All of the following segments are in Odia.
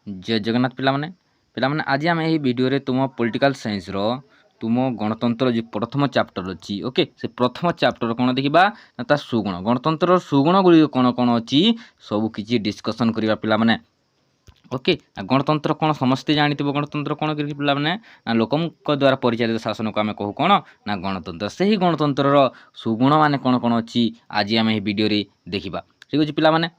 जय जगन्नाथ पिलामाने आज आम यही वीडियो तुम पॉलिटिकल साइंस रो तुम गणतंत्र जो प्रथम चैप्टर अच्छी ओके से प्रथम चैप्टर कौन देखा ना सुगुण गणतंत्र सुगुण गुड़ी कौन कौन अच्छी सब किसी डिस्कसन करवा पिलामाने ओके गणतंत्र कौन समस्ते जानी गणतंत्र कौन पिलामाने ना लोकों द्वारा परिचालित शासन को आम कहू कौन ना गणतंत्र से ही गणतंत्र सुगुण मान कौन कौन अच्छी आज आम यही वीडियो देखा ठीक अच्छे पिलामाने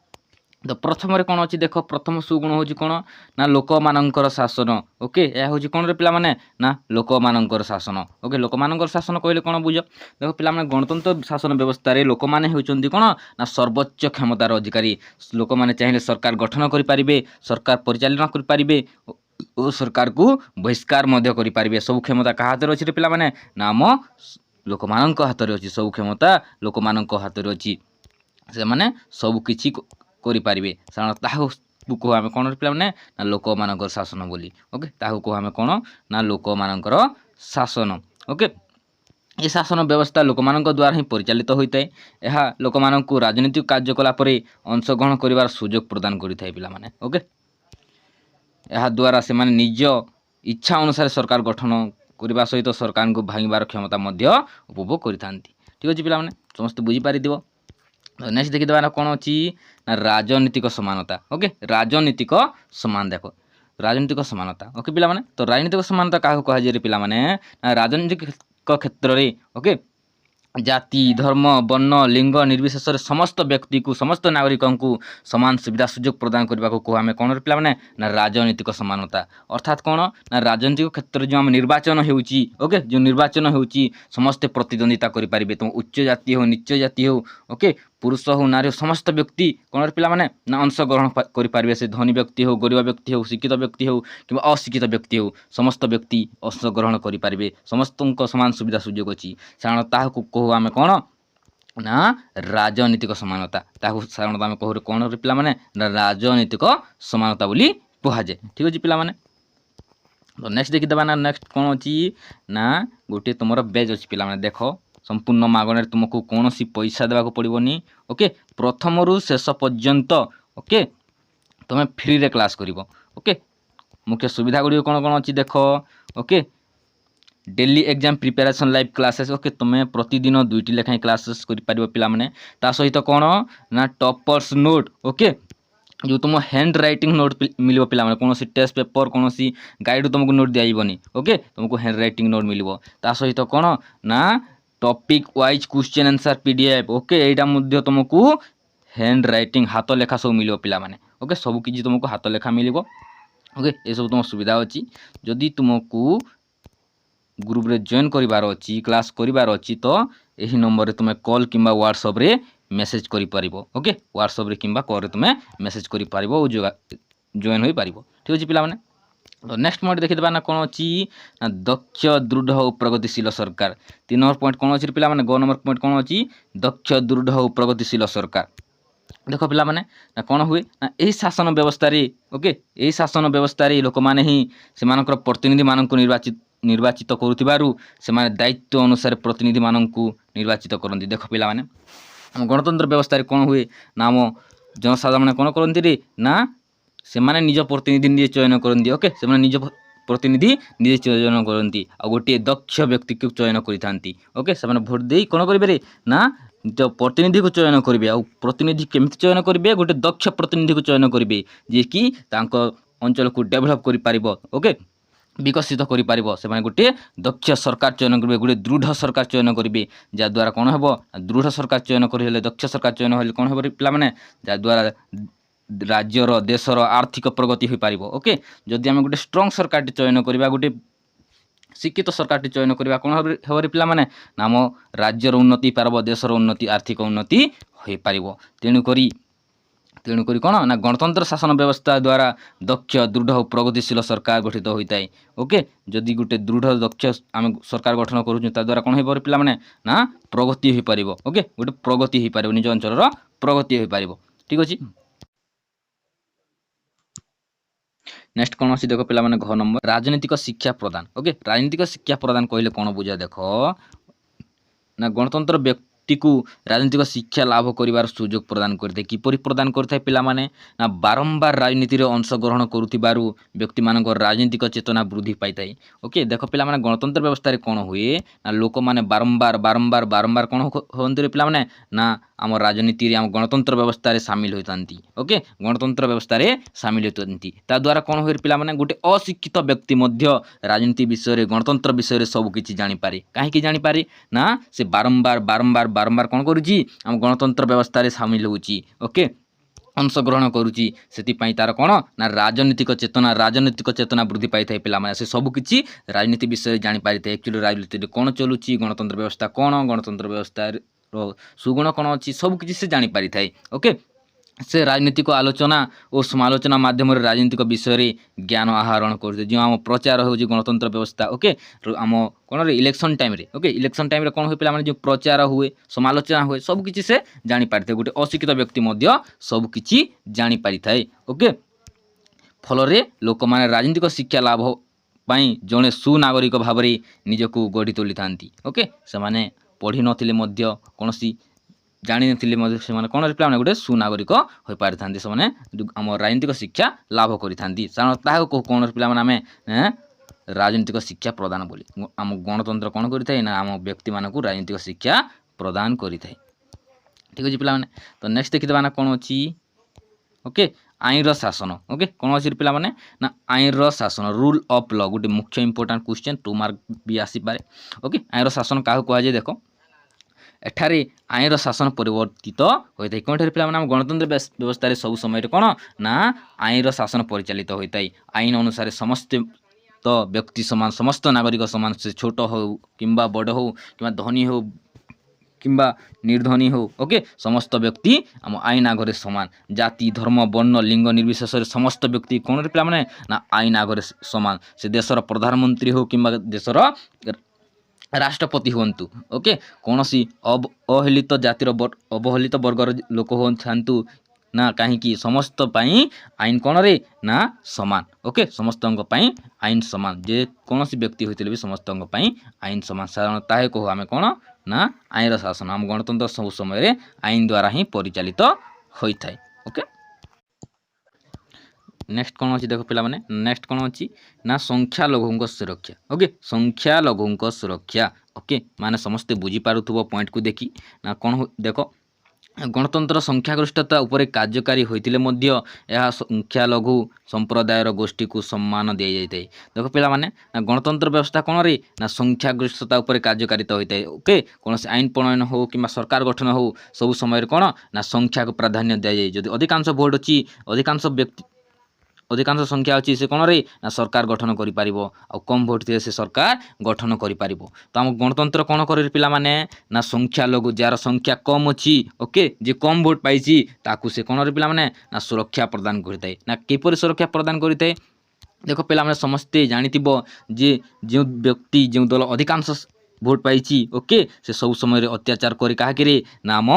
तो प्रथम कौन अच्छी देख प्रथम सुगुण हूँ कौन ना लोक मानकर शासन ओके यह हूँ कौन रे पिला माने ना लोक मानकर शासन ओके लोक मानकर शासन कहले कौन बुझ देख पिला माने गणतंत्र शासन व्यवस्था रे लोक माने होउचंदी कौन ना सर्वोच्च क्षमतार अधिकारी लोक माने चाहिए सरकार गठन करें सरकार परिचालन करें और सरकार को बहिष्कार करें सब क्षमता क्या हाथ अच्छी पिला माने ना आम लोक मान हाथ में अच्छी सब क्षमता लोक मान हाथ में अच्छी से माने सब किछि करें साधारण ताकू कह आम कौन पे ना लोक मान शासन बोली ओके ताकू कह आम कौन ना लोक मानकर शासन ओके ये शासन व्यवस्था लोक मान द्वारा ही परिचालित होता है यह लोक मान राजनीतिक कार्यकलाप अंशग्रहण कर सुजोग प्रदान करता है पिलामाने ओके यह द्वारा से माने निज इच्छा अनुसार सरकार गठन करने सहित सरकार को भांगार क्षमता उपभोग करते ठीक अच्छे पिलामाने समस्त बुझीपार नेक्स्ट देखीदे ना कौन अच्छी ना राजनीतिक समानता ओके राजनीतिक समान देख राजनीतिक समानता ओके पिला माने तो राजनीतिक समानता क्या कहुए पिला माने राजनीतिक क्षेत्र में ओके जाति धर्म वर्ण लिंग निर्विशेष समस्त व्यक्ति को समस्त नागरिक को समान सुविधा सुजोग प्रदान करने को कह आम कौन पे ना राजनीतिक समानता अर्थात कौन ना राजनीतिक क्षेत्र में जो आम निर्वाचन होके जो निर्वाचन हो समस्ते प्रतिद्वंदिता करें तुम उच्च जाति हो नीच जाति हो ओके पुरुष हो नारी हो समस्त व्यक्ति कौन पे ना अंशग्रहण करें से धनी व्यक्ति हो गरीब व्यक्ति हो शिक्षित व्यक्ति हो कि अशिक्षित व्यक्ति हो समस्त व्यक्ति अंशग्रहण करें समस्त समान सुविधा सुजोग अच्छी साधारण ताकू कहू आम कौन ना राजनीतिक समानता साधारणतः आम कहू कौन पे ना राजनीतिक समानता बोली कहुए ठीक अच्छे पिला तो नेक्स्ट देखीदे ना नेक्स्ट कौन अच्छी ना गोटे तुम बेज अच्छी पिला देख संपूर्ण मागण तुमको कौन सी पैसा देवाक पड़ोनी ओके प्रथम रु शेष पर्यंत ओके तुम फ्री रे क्लास कर ओके मुख्य सुविधा गुड़ी कौन कौन अच्छी देख okay daily exam preparation live classes okay तुम प्रतिदिन 2टी लेखाएं क्लासेस कर पिला माने ता सहित कौन ना टॉपर्स नोट ओके जो तुम हैंड राइटिंग नोट मिल पे कौन टेस्ट पेपर कौन गाइड तुमको नोट दिखाई ओके तुमको हैंड राइटिंग नोट मिल ता सहित कौन ना topic wise question answer PDF okay यहाँ तुमको हैंड राइटिंग हाथ लेखा सब मिल पे ओके सब किसी तुमको हाथ लेखा मिल ओके ये सब तुम सुविधा अच्छी जदि तुमको ग्रुप रे जॉइन करिवार अच्छी क्लास करिवार अच्छी तो यही नंबर रे तुम कॉल किंबा व्हाट्सएप रे मेसेज करि परिबो ओके व्हाट्सएप रे किंबा कॉल रे तुम मेसेज करि परिबो और जॉइन होई परिबो ठीक अछि पिला माने तो नेक्स्ट पॉइंट देखिए ना कौन अच्छी ना दक्ष दृढ़ और प्रगतिशील सरकार 3 नंबर पॉइंट कौन अच्छी पिला माने गो नंबर पॉइंट कौन अच्छी दक्ष दृढ़ और प्रगतिशील सरकार देख पिला माने ना कौन हुए ना यही शासन व्यवस्था रे ओके यही शासन व्यवस्था रे लोक माने ही सेमानकर प्रतिनिधि मानक निर्वाचित करुथिबारु सेमाने दायित्व अनुसार प्रतिनिधि मानक निर्वाचित करती देख पिला माने हम गणतंत्र व्यवस्था रे कौन हुए ना आम जनसाधारण कौन करती रे ना से माने निज प्रतिनिधि निजे चयन करती ओके से माने निज प्रतिनिधि निजे चयन करती आ गोटे दक्ष व्यक्ति को चयन करते ओके से माने भोट दे कौन करेंगे ना जो प्रतिनिधि को चयन करेंगे आ प्रतिनिधि केमिति चयन करेंगे गोटे दक्ष प्रतिनिधि को चयन करेंगे जे कि तांको अंचल को डेभलप करि पारिबो ओके विकसित करें से गोटे दक्ष सरकार चयन करेंगे गोटे दृढ़ सरकार चयन करेंगे जद्वारा कौन हम दृढ़ सरकार चयन कर दक्ष सरकार चयन हेल्ले कौन हम पे जद्वारा राज्यर देशर आर्थिक प्रगति हो पार ओके जदि आम गोटे स्ट्रंग सरकार चयन करवा गोटे शिक्षित सरकार चयन करवा कौन हम पे नाम राज्यर उन्नति पार देशर उन्नति आर्थिक उन्नति हो पार तेणुक कौन ना गणतंत्र शासन व्यवस्था द्वारा दक्ष दृढ़ और प्रगतिशील सरकार गठित होता है ओके जदि गोटे दृढ़ दक्ष आम सरकार गठन करा कौन हो पे ना प्रगति हो पार ओके गोटे प्रगति हो पार निज अंचल प्रगति हो पार ठीक अच्छे नेक्स्ट कौन अच्छी देख पे घ नंबर राजनीतिक शिक्षा प्रदान ओके राजनीतिक शिक्षा प्रदान कहले कौन बुझा देख ना गणतंत्र ବ୍ୟକ୍ତିକୁ ରାଜନୈତିକ ଶିକ୍ଷା ଲାଭ କରିବାର ସୁଯୋଗ ପ୍ରଦାନ କରିଥାଏ। କିପରି ପ୍ରଦାନ କରିଥାଏ ପିଲାମାନେ? ନା ବାରମ୍ବାର ରାଜନୀତିରେ ଅଂଶଗ୍ରହଣ କରୁଥିବାରୁ ବ୍ୟକ୍ତିମାନଙ୍କ ରାଜନୈତିକ ଚେତନା ବୃଦ୍ଧି ପାଇଥାଏ। ଓକେ, ଦେଖ ପିଲାମାନେ ଗଣତନ୍ତ୍ର ବ୍ୟବସ୍ଥାରେ କ'ଣ ହୁଏ ନା ଲୋକମାନେ ବାରମ୍ବାର କ'ଣ ହୁଅନ୍ତି ପିଲାମାନେ? ନା ଆମ ରାଜନୀତିରେ ଆମ ଗଣତନ୍ତ୍ର ବ୍ୟବସ୍ଥାରେ ସାମିଲ ହୋଇଥାନ୍ତି। ଓକେ, ଗଣତନ୍ତ୍ର ବ୍ୟବସ୍ଥାରେ ସାମିଲ ହୋଇଥାନ୍ତି। ତାଦ୍ୱାରା କ'ଣ ହୁଏ ପିଲାମାନେ? ଗୋଟେ ଅଶିକ୍ଷିତ ବ୍ୟକ୍ତି ମଧ୍ୟ ରାଜନୀତି ବିଷୟରେ ଗଣତନ୍ତ୍ର ବିଷୟରେ ସବୁ କିଛି ଜାଣିପାରେ। କାହିଁକି ଜାଣିପାରେ? ନା ସେ ବାରମ୍ବାର କ'ଣ କରୁଛି? ଆମ ଗଣତନ୍ତ୍ର ବ୍ୟବସ୍ଥାରେ ସାମିଲ ହେଉଛି। ଓକେ, ଅଂଶଗ୍ରହଣ କରୁଛି। ସେଥିପାଇଁ ତାର କ'ଣ ନା ରାଜନୈତିକ ଚେତନା ବୃଦ୍ଧି ପାଇଥାଏ। ପିଲାମାନେ ସେ ସବୁକିଛି ରାଜନୀତି ବିଷୟରେ ଜାଣିପାରିଥାଏ। ଆକ୍ଚୁଆଲି ରାଜନୀତିରେ କ'ଣ ଚଲୁଛି, ଗଣତନ୍ତ୍ର ବ୍ୟବସ୍ଥା କ'ଣ, ଗଣତନ୍ତ୍ର ବ୍ୟବସ୍ଥାର ସୁଗୁଣ କ'ଣ ଅଛି, ସବୁକିଛି ସେ ଜାଣିପାରିଥାଏ। ଓକେ, ସେ ରାଜନୈତିକ ଆଲୋଚନା ଓ ସମାଲୋଚନା ମାଧ୍ୟମରେ ରାଜନୈତିକ ବିଷୟରେ ଜ୍ଞାନ ଆହରଣ କରୁଛି। ଯେଉଁ ଆମ ପ୍ରଚାର ହେଉଛି ଗଣତନ୍ତ୍ର ବ୍ୟବସ୍ଥା, ଓକେ, ଆମ କ'ଣରେ ଇଲେକ୍ସନ୍ ଟାଇମ୍ରେ, ଓକେ, ଇଲେକ୍ସନ୍ ଟାଇମ୍ରେ କ'ଣ ହୁଏ ପିଲାମାନେ? ଯେଉଁ ପ୍ରଚାର ହୁଏ, ସମାଲୋଚନା ହୁଏ, ସବୁକିଛି ସେ ଜାଣିପାରିଥାଏ। ଗୋଟେ ଅଶିକ୍ଷିତ ବ୍ୟକ୍ତି ମଧ୍ୟ ସବୁକିଛି ଜାଣିପାରିଥାଏ। ଓକେ, ଫଳରେ ଲୋକମାନେ ରାଜନୈତିକ ଶିକ୍ଷା ଲାଭ ପାଇଁ ଜଣେ ସୁନାଗରିକ ଭାବରେ ନିଜକୁ ଗଢ଼ି ତୋଳିଥାନ୍ତି। ଓକେ, ସେମାନେ ପଢ଼ିନଥିଲେ ମଧ୍ୟ କୌଣସି ଜାଣିନଥିଲେ ମଧ୍ୟ ସେମାନେ କ'ଣ ପିଲାମାନେ ଗୋଟେ ସୁନାଗରିକ ହୋଇପାରିଥାନ୍ତି। ସେମାନେ ଆମ ରାଜନୈତିକ ଶିକ୍ଷା ଲାଭ କରିଥାନ୍ତି। କାରଣ ତାହାକୁ କ'ଣ ପିଲାମାନେ ଆମେ ରାଜନୈତିକ ଶିକ୍ଷା ପ୍ରଦାନ ବୋଲି ଆମ ଗଣତନ୍ତ୍ର କ'ଣ କରିଥାଏ? ନା ଆମ ବ୍ୟକ୍ତିମାନଙ୍କୁ ରାଜନୈତିକ ଶିକ୍ଷା ପ୍ରଦାନ କରିଥାଏ। ଠିକ୍ ଅଛି ପିଲାମାନେ, ତ ନେକ୍ସଟ ଦେଖିଦେବା ନା କ'ଣ ଅଛି? ଓକେ, ଆଇନର ଶାସନ। ଓକେ, କ'ଣ ଅଛି ପିଲାମାନେ? ନା ଆଇନର ଶାସନ, ରୁଲ୍ ଅଫ୍ ଲ, ଗୋଟେ ମୁଖ୍ୟ ଇମ୍ପୋର୍ଟାଣ୍ଟ କ୍ୱେଶ୍ଚନ୍, 2 ମାର୍କ ବି ଆସିପାରେ। ଓକେ, ଆଇନର ଶାସନ କାହାକୁ କୁହାଯାଏ? ଦେଖ, ଏଠାରେ ଆଇନର ଶାସନ ପରିବର୍ତ୍ତିତ ହୋଇଥାଏ। କେଉଁଠାରେ ପିଲାମାନେ? ଆମ ଗଣତନ୍ତ୍ର ବ୍ୟବସ୍ଥାରେ ସବୁ ସମୟରେ କ'ଣ ନା ଆଇନର ଶାସନ ପରିଚାଳିତ ହୋଇଥାଏ। ଆଇନ ଅନୁସାରେ ସମସ୍ତେ ତ ବ୍ୟକ୍ତି ସମାନ, ସମସ୍ତ ନାଗରିକ ସମାନ, ସେ ଛୋଟ ହେଉ କିମ୍ବା ବଡ଼ ହେଉ କିମ୍ବା ଧନୀ ହେଉ କିମ୍ବା ନିର୍ଧନୀ ହେଉ, ଓକେ, ସମସ୍ତ ବ୍ୟକ୍ତି ଆମ ଆଇନ ଆଗରେ ସମାନ। ଜାତି, ଧର୍ମ, ବର୍ଣ୍ଣ, ଲିଙ୍ଗ ନିର୍ବିଶେଷରେ ସମସ୍ତ ବ୍ୟକ୍ତି କ'ଣ ପିଲାମାନେ? ନା ଆଇନ ଆଗରେ ସମାନ। ସେ ଦେଶର ପ୍ରଧାନମନ୍ତ୍ରୀ ହେଉ କିମ୍ବା ଦେଶର ରାଷ୍ଟ୍ରପତି ହୁଅନ୍ତୁ, ଓକେ, କୌଣସି ଅବହେଳିତ ଜାତିର ଅବହେଳିତ ବର୍ଗର ଲୋକ ହୁଅନ୍ତୁ ନା କାହିଁକି, ସମସ୍ତ ପାଇଁ ଆଇନ କ'ଣରେ? ନା ସମାନ। ଓକେ, ସମସ୍ତଙ୍କ ପାଇଁ ଆଇନ ସମାନ। ଯେ କୌଣସି ବ୍ୟକ୍ତି ହୋଇଥିଲେ ବି ସମସ୍ତଙ୍କ ପାଇଁ ଆଇନ ସମାନ। ସାଧାରଣ ତାହା କହୁ ଆମେ କ'ଣ ନା ଆଇନର ଶାସନ। ଆମ ଗଣତନ୍ତ୍ର ସବୁ ସମୟରେ ଆଇନ ଦ୍ୱାରା ହିଁ ପରିଚାଳିତ ହୋଇଥାଏ। ଓକେ, ନେକ୍ସଟ କ'ଣ ଅଛି ଦେଖ ପିଲାମାନେ? ନେକ୍ସଟ କ'ଣ ଅଛି ନା ସଂଖ୍ୟାଲଘୁଙ୍କ ସୁରକ୍ଷା। ଓକେ, ସଂଖ୍ୟାଲଘୁଙ୍କ ସୁରକ୍ଷା। ଓକେ, ମାନେ ସମସ୍ତେ ବୁଝିପାରୁଥିବ ପଏଣ୍ଟକୁ ଦେଖି। ନା କ'ଣ ଦେଖ, ଗଣତନ୍ତ୍ର ସଂଖ୍ୟାଗରିଷ୍ଠତା ଉପରେ କାର୍ଯ୍ୟକାରୀ ହୋଇଥିଲେ ମଧ୍ୟ ଏହା ସଂଖ୍ୟାଲଘୁ ସମ୍ପ୍ରଦାୟର ଗୋଷ୍ଠୀକୁ ସମ୍ମାନ ଦିଆଯାଇଥାଏ। ଦେଖ ପିଲାମାନେ, ନା ଗଣତନ୍ତ୍ର ବ୍ୟବସ୍ଥା କ'ଣରେ? ନା ସଂଖ୍ୟାଗରିଷ୍ଠତା ଉପରେ କାର୍ଯ୍ୟକାରିତ ହୋଇଥାଏ। ଓକେ, କୌଣସି ଆଇନ ପ୍ରଣୟନ ହେଉ କିମ୍ବା ସରକାର ଗଠନ ହେଉ, ସବୁ ସମୟରେ କ'ଣ ନା ସଂଖ୍ୟାକୁ ପ୍ରାଧାନ୍ୟ ଦିଆଯାଏ। ଯଦି ଅଧିକାଂଶ ଭୋଟ ଅଛି, ଅଧିକାଂଶ ସଂଖ୍ୟା ଅଛି, ସେ କ'ଣରେ? ନା ସରକାର ଗଠନ କରିପାରିବ। ଆଉ କମ୍ ଭୋଟ ଥିଲେ ସେ ସରକାର ଗଠନ କରିପାରିବ। ତ ଆମ ଗଣତନ୍ତ୍ର କ'ଣ କରେ ପିଲାମାନେ? ନା ସଂଖ୍ୟାଲଘୁ, ଯାହାର ସଂଖ୍ୟା କମ୍ ଅଛି, ଓକେ, ଯେ କମ୍ ଭୋଟ ପାଇଛି, ତାକୁ ସେ କ'ଣରେ ପିଲାମାନେ? ନା ସୁରକ୍ଷା ପ୍ରଦାନ କରିଥାଏ। ନା କିପରି ସୁରକ୍ଷା ପ୍ରଦାନ କରିଥାଏ? ଦେଖ ପିଲାମାନେ, ସମସ୍ତେ ଜାଣିଥିବ ଯେ ଯେଉଁ ବ୍ୟକ୍ତି, ଯେଉଁ ଦଳ ଅଧିକାଂଶ ଭୋଟ ପାଇଛି, ଓକେ, ସେ ସବୁ ସମୟରେ ଅତ୍ୟାଚାର କରି କାହାକିରେ? ନା ଆମ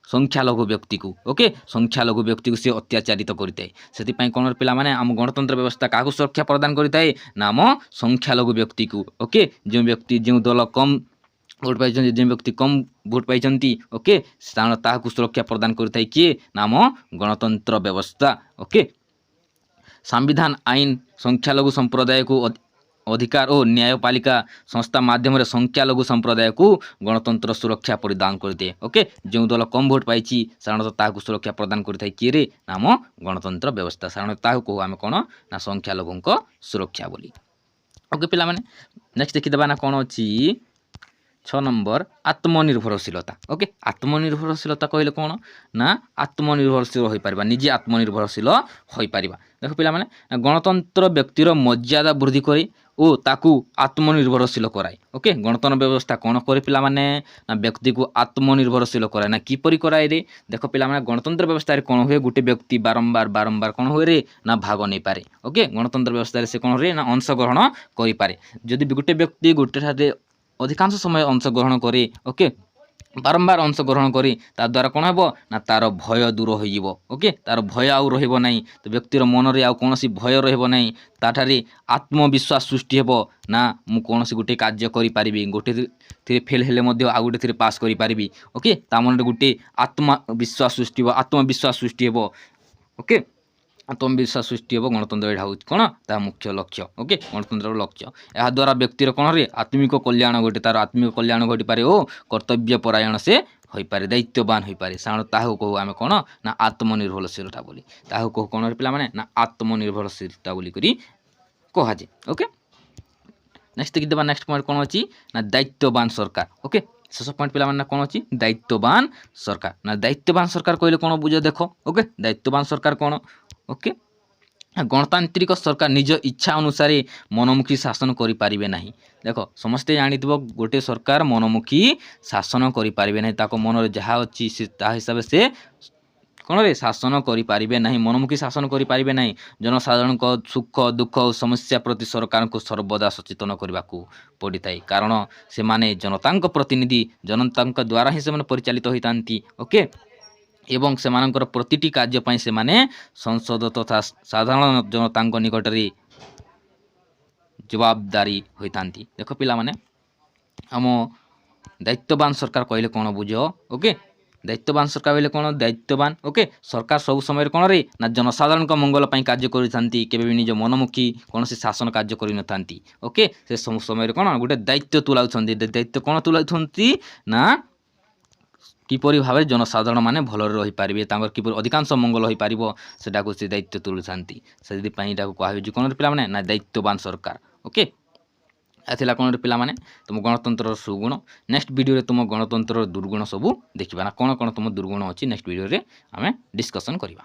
ସଂଖ୍ୟାଲଘୁ ବ୍ୟକ୍ତିକୁ, ଓକେ, ସଂଖ୍ୟାଲଘୁ ବ୍ୟକ୍ତିକୁ ସେ ଅତ୍ୟାଚାରିତ କରିଥାଏ। ସେଥିପାଇଁ କ'ଣ ପିଲାମାନେ ଆମ ଗଣତନ୍ତ୍ର ବ୍ୟବସ୍ଥା କାହାକୁ ସୁରକ୍ଷା ପ୍ରଦାନ କରିଥାଏ? ନା ଆମ ସଂଖ୍ୟାଲଘୁ ବ୍ୟକ୍ତିକୁ। ଓକେ, ଯେଉଁ ବ୍ୟକ୍ତି, ଯେଉଁ ଦଳ କମ୍ ଭୋଟ ପାଇଛନ୍ତି, ଯେଉଁ ବ୍ୟକ୍ତି କମ୍ ଭୋଟ ପାଇଛନ୍ତି, ଓକେ, ତାହାକୁ ସୁରକ୍ଷା ପ୍ରଦାନ କରିଥାଏ କିଏ? ନା ଆମ ଗଣତନ୍ତ୍ର ବ୍ୟବସ୍ଥା। ଓକେ, ସାମ୍ବିଧାନ ଆଇନ ସଂଖ୍ୟାଲଘୁ ସମ୍ପ୍ରଦାୟକୁ ଅଧିକାର ଓ ନ୍ୟାୟପାଳିକା ସଂସ୍ଥା ମାଧ୍ୟମରେ ସଂଖ୍ୟାଲଘୁ ସମ୍ପ୍ରଦାୟକୁ ଗଣତନ୍ତ୍ର ସୁରକ୍ଷା ପ୍ରଦାନ କରିଥାଏ। ଓକେ, ଯେଉଁ ଦଳ କମ୍ ଭୋଟ ପାଇଛି ସାଧାରଣତଃ ତାହାକୁ ସୁରକ୍ଷା ପ୍ରଦାନ କରିଥାଏ କିଏରେ? ନା ଆମ ଗଣତନ୍ତ୍ର ବ୍ୟବସ୍ଥା। ସାଧାରଣତଃ ତାହାକୁ କହୁ ଆମେ କ'ଣ ନା ସଂଖ୍ୟାଲଘୁଙ୍କ ସୁରକ୍ଷା ବୋଲି। ଓକେ ପିଲାମାନେ, ନେକ୍ସଟ ଦେଖିଦେବା ନା କ'ଣ ଅଛି? 6 ନମ୍ବର ଆତ୍ମନିର୍ଭରଶୀଳତା। ଓକେ, ଆତ୍ମନିର୍ଭରଶୀଳତା କହିଲେ କ'ଣ ନା ଆତ୍ମନିର୍ଭରଶୀଳ ହୋଇପାରିବା, ନିଜେ ଆତ୍ମନିର୍ଭରଶୀଳ ହୋଇପାରିବା। ଦେଖ ପିଲାମାନେ, ଗଣତନ୍ତ୍ର ବ୍ୟକ୍ତିର ମର୍ଯ୍ୟାଦା ବୃଦ୍ଧି କରେ ଓ ତାକୁ ଆତ୍ମନିର୍ଭରଶୀଳ କରାଏ। ଓକେ, ଗଣତନ୍ତ୍ର ବ୍ୟବସ୍ଥା କ'ଣ କରେ ପିଲାମାନେ? ନା ବ୍ୟକ୍ତିକୁ ଆତ୍ମନିର୍ଭରଶୀଳ କରାଏ। ନା କିପରି କରାଏ ରେ? ଦେଖ ପିଲାମାନେ, ଗଣତନ୍ତ୍ର ବ୍ୟବସ୍ଥାରେ କ'ଣ ହୁଏ? ଗୋଟେ ବ୍ୟକ୍ତି ବାରମ୍ବାର କ'ଣ ହୁଏ ରେ? ନା ଭାଗ ନେଇପାରେ। ଓକେ, ଗଣତନ୍ତ୍ର ବ୍ୟବସ୍ଥାରେ ସେ କ'ଣ ହୁଏ? ନା ଅଂଶଗ୍ରହଣ କରିପାରେ। ଯଦି ଗୋଟେ ବ୍ୟକ୍ତି ଗୋଟେ ଠାରେ ଅଧିକାଂଶ ସମୟ ଅଂଶଗ୍ରହଣ କରେ, ଓକେ, ବାରମ୍ବାର ଅଂଶଗ୍ରହଣ କରି ତା ଦ୍ୱାରା କ'ଣ ହେବ ନା ତା'ର ଭୟ ଦୂର ହୋଇଯିବ। ଓକେ, ତା'ର ଭୟ ଆଉ ରହିବ ନାହିଁ। ତ ବ୍ୟକ୍ତିର ମନରେ ଆଉ କୌଣସି ଭୟ ରହିବ ନାହିଁ। ତା'ଠାରେ ଆତ୍ମବିଶ୍ୱାସ ସୃଷ୍ଟି ହେବ। ନା ମୁଁ କୌଣସି ଗୋଟେ କାର୍ଯ୍ୟ କରିପାରିବି, ଗୋଟେଥିରେ ଫେଲ୍ ହେଲେ ମଧ୍ୟ ଆଉ ଗୋଟେଥିରେ ପାସ୍ କରିପାରିବି। ଓକେ, ତା ମନରେ ଗୋଟେ ଆତ୍ମବିଶ୍ୱାସ ସୃଷ୍ଟି ହେବ, ଆତ୍ମବିଶ୍ୱାସ ସୃଷ୍ଟି ହେବ। ଓକେ, ଆତ୍ମବିଶ୍ୱାସ ସୃଷ୍ଟି ହେବ। ଗଣତନ୍ତ୍ର ଏଇଟା ହେଉଛି କ'ଣ ତାହା ମୁଖ୍ୟ ଲକ୍ଷ୍ୟ। ଓକେ, ଗଣତନ୍ତ୍ରର ଲକ୍ଷ୍ୟ। ଏହାଦ୍ୱାରା ବ୍ୟକ୍ତିର କ'ଣରେ ଆତ୍ମିକ କଲ୍ୟାଣ ଘଟେ, ତା'ର ଆତ୍ମିକ କଲ୍ୟାଣ ଘଟିପାରେ ଓ କର୍ତ୍ତବ୍ୟ ପରାୟଣ ସେ ହୋଇପାରେ, ଦାୟିତ୍ୱବାନ ହୋଇପାରେ। ସାଧାରଣତଃ ତାହାକୁ କହୁ ଆମେ କ'ଣ ନା ଆତ୍ମନିର୍ଭରଶୀଳତା ବୋଲି। ତାହାକୁ କହୁ କ'ଣ ପିଲାମାନେ ନା ଆତ୍ମନିର୍ଭରଶୀଳତା ବୋଲିକରି କୁହାଯାଏ। ଓକେ, ନେକ୍ସଟ ଦେଖିଦେବା। ନେକ୍ସଟ ପଏଣ୍ଟ କ'ଣ ଅଛି ନା ଦାୟିତ୍ୱବାନ ସରକାର। ଓକେ, ଶେଷ ପଏଣ୍ଟ ପିଲାମାନେ କ'ଣ ଅଛି ଦାୟିତ୍ୱବାନ ସରକାର। ନା ଦାୟିତ୍ୱବାନ ସରକାର କହିଲେ କ'ଣ ବୁଝ ଦେଖ। ଓକେ, ଦାୟିତ୍ୱବାନ ସରକାର କ'ଣ? ଓକେ, ଗଣତାନ୍ତ୍ରିକ ସରକାର ନିଜ ଇଚ୍ଛା ଅନୁସାରେ ମନମୁଖୀ ଶାସନ କରିପାରିବେ ନାହିଁ। ଦେଖ, ସମସ୍ତେ ଜାଣିଥିବ ଗୋଟେ ସରକାର ମନମୁଖୀ ଶାସନ କରିପାରିବେ ନାହିଁ। ତାଙ୍କ ମନରେ ଯାହା ଅଛି ସେ ତାହା ହିସାବରେ ସେ କ'ଣରେ ଶାସନ କରିପାରିବେ ନାହିଁ, ମନମୁଖୀ ଶାସନ କରିପାରିବେ ନାହିଁ। ଜନସାଧାରଣଙ୍କ ସୁଖ ଦୁଃଖ ଓ ସମସ୍ୟା ପ୍ରତି ସରକାରଙ୍କୁ ସର୍ବଦା ସଚେତନ କରିବାକୁ ପଡ଼ିଥାଏ। କାରଣ ସେମାନେ ଜନତାଙ୍କ ପ୍ରତିନିଧି, ଜନତାଙ୍କ ଦ୍ୱାରା ହିଁ ସେମାନେ ପରିଚାଳିତ ହୋଇଥାନ୍ତି। ଓକେ, ଏବଂ ସେମାନଙ୍କର ପ୍ରତିଟି କାର୍ଯ୍ୟ ପାଇଁ ସେମାନେ ସଂସଦ ତଥା ସାଧାରଣ ଜନତାଙ୍କ ନିକଟରେ ଜବାବଦାରୀ ହୋଇଥାନ୍ତି। ଦେଖ ପିଲାମାନେ, ଆମ ଦାୟିତ୍ୱବାନ ସରକାର କହିଲେ କ'ଣ ବୁଝ। ଓକେ, ଦାୟିତ୍ୱବାନ ସରକାର କହିଲେ କ'ଣ ଦାୟିତ୍ୱବାନ। ଓକେ, ସରକାର ସବୁ ସମୟରେ କ'ଣରେ ନା ଜନସାଧାରଣଙ୍କ ମଙ୍ଗଳ ପାଇଁ କାର୍ଯ୍ୟ କରିଥାନ୍ତି। କେବେ ବି ନିଜ ମନମୁଖୀ କୌଣସି ଶାସନ କାର୍ଯ୍ୟ କରିନଥାନ୍ତି। ଓକେ, ସେ ସବୁ ସମୟରେ କ'ଣ ଗୋଟେ ଦାୟିତ୍ୱ ତୁଲାଉଛନ୍ତି। ଦାୟିତ୍ୱ କ'ଣ ତୁଲାଉଛନ୍ତି ନା କିପରି ଭାବରେ ଜନସାଧାରଣ ମାନେ ଭଲରେ ରହିପାରିବେ, ତାଙ୍କର କିପରି ଅଧିକାଂଶ ମଙ୍ଗଳ ହୋଇପାରିବ, ସେଟାକୁ ସେ ଦାୟିତ୍ୱ ତୁଲୁଥାନ୍ତି। ସେଥିପାଇଁ ଏଟାକୁ କୁହାଯାଉଛି କ'ଣ ପିଲାମାନେ ନା ଦାୟିତ୍ୱବାନ ସରକାର। ଓକେ, ଏହା ଥିଲା କ'ଣ ପିଲାମାନେ ତୁମ ଗଣତନ୍ତ୍ରର ସୁଗୁଣ। ନେକ୍ସଟ ଭିଡ଼ିଓରେ ତୁମ ଗଣତନ୍ତ୍ରର ଦୁର୍ଗୁଣ ସବୁ ଦେଖିବା। ନା କ'ଣ କ'ଣ ତୁମ ଦୁର୍ଗୁଣ ଅଛି ନେକ୍ସଟ ଭିଡ଼ିଓରେ ଆମେ ଡିସ୍କସନ୍ କରିବା।